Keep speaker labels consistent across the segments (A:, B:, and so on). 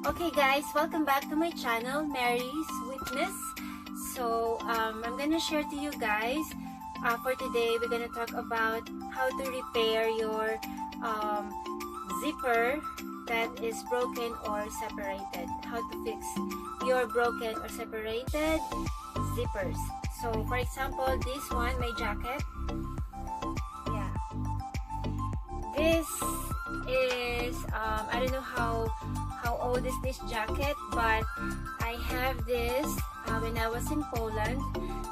A: Okay guys, welcome back to my channel, Mary's Witness. So I'm gonna share to you guys, for today we're gonna talk about how to repair your zipper that is broken or separated. How to fix your broken or separated zippers. So for example, this one, my jacket. Yeah. This is, I don't know how old is this jacket, but I have this when I was in Poland.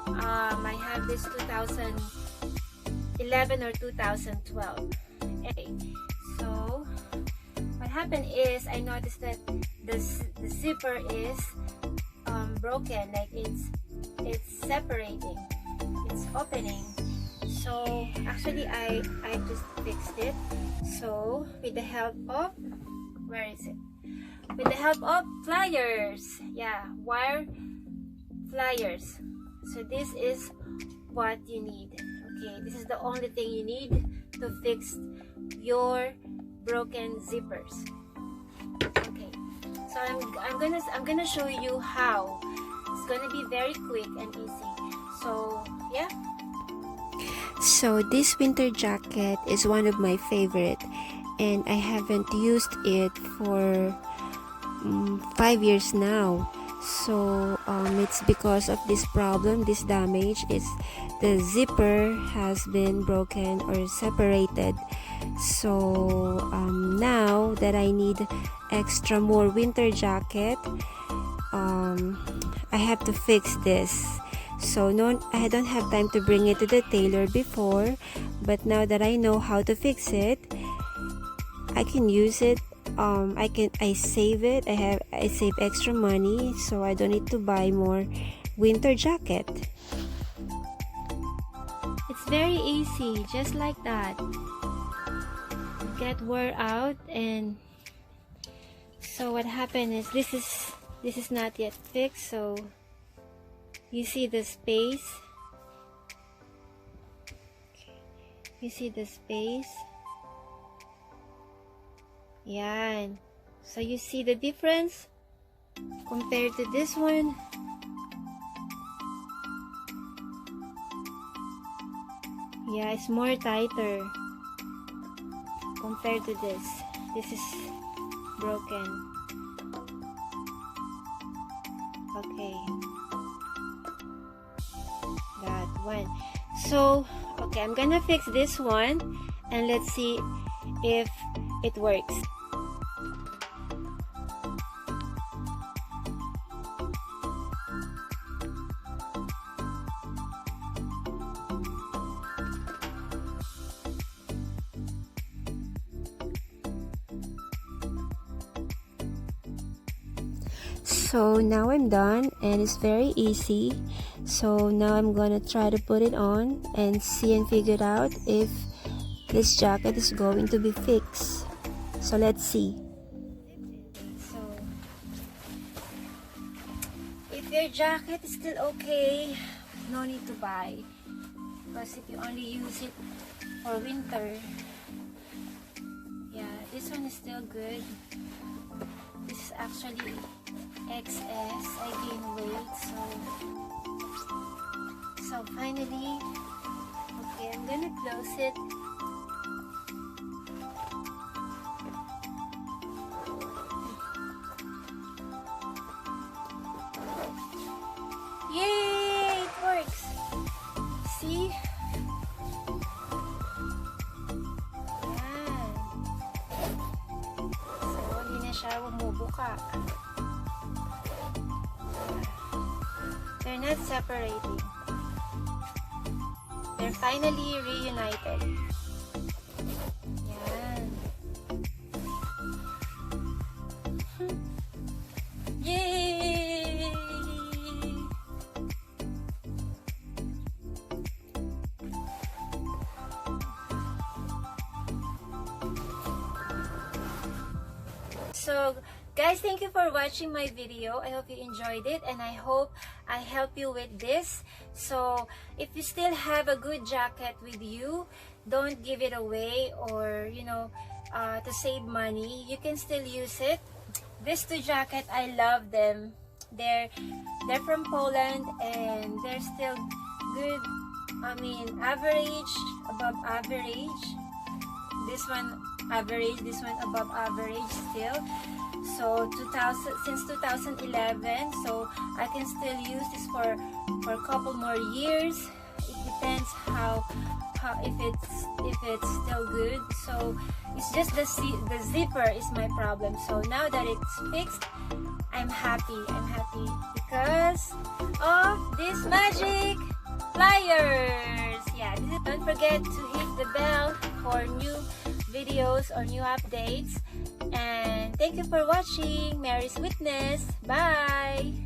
A: I have this 2011 or 2012. Okay, so what happened is I noticed that the zipper is broken, like it's separating, it's opening. So actually I just fixed it. So with the help of, where is it? With the help of pliers, yeah, wire pliers. So this is what you need. Okay, this is the only thing you need to fix your broken zippers. Okay, so I'm gonna show you how. It's gonna be very quick and easy. So yeah.
B: So this winter jacket is one of my favorite, and I haven't used it for 5 years now. So it's because of this problem, this damage. Is the zipper has been broken or separated. So now that I need extra more winter jacket, I have to fix this. So no, I don't have time to bring it to the tailor before, but now that I know how to fix it, I can use it. I save it. I save extra money, so I don't need to buy more winter jacket.
A: It's very easy, just like that. Get wore out, and so what happened is this is not yet fixed. So you see the space. You see the space. Yan. So you see the difference compared to this one. Yeah, it's more tighter compared to this. This is broken. Okay. That one. So, okay, I'm gonna fix this one and let's see if it works.
B: So now I'm done, and it's very easy. So now I'm gonna try to put it on and see and figure out if this jacket is going to be fixed. So let's see.
A: So if your jacket is still okay, no need to buy, because if you only use it for winter, yeah, this one is still good. This is actually XS. I gained weight, so finally, okay, I'm gonna close it. Yay! It works! See? Yan. So, hindi na siya bumubuka. They're not separating. They're finally reunited. Yan. Yay! So guys, thank you for watching my video. I hope you enjoyed it, and I hope I help you with this. So if you still have a good jacket with you, don't give it away, or to save money. You can still use it. These two jackets, I love them. They're from Poland and they're still good. I mean, average, above average. This one average, this one above average still. So since 2011, so I can still use this for a couple more years. It depends how if it's still good. So it's just the zipper is my problem. So now that it's fixed, I'm happy because of this magic pliers. Yeah, don't forget to hit the bell for new videos or new updates. And thank you for watching Mary's Witness. Bye!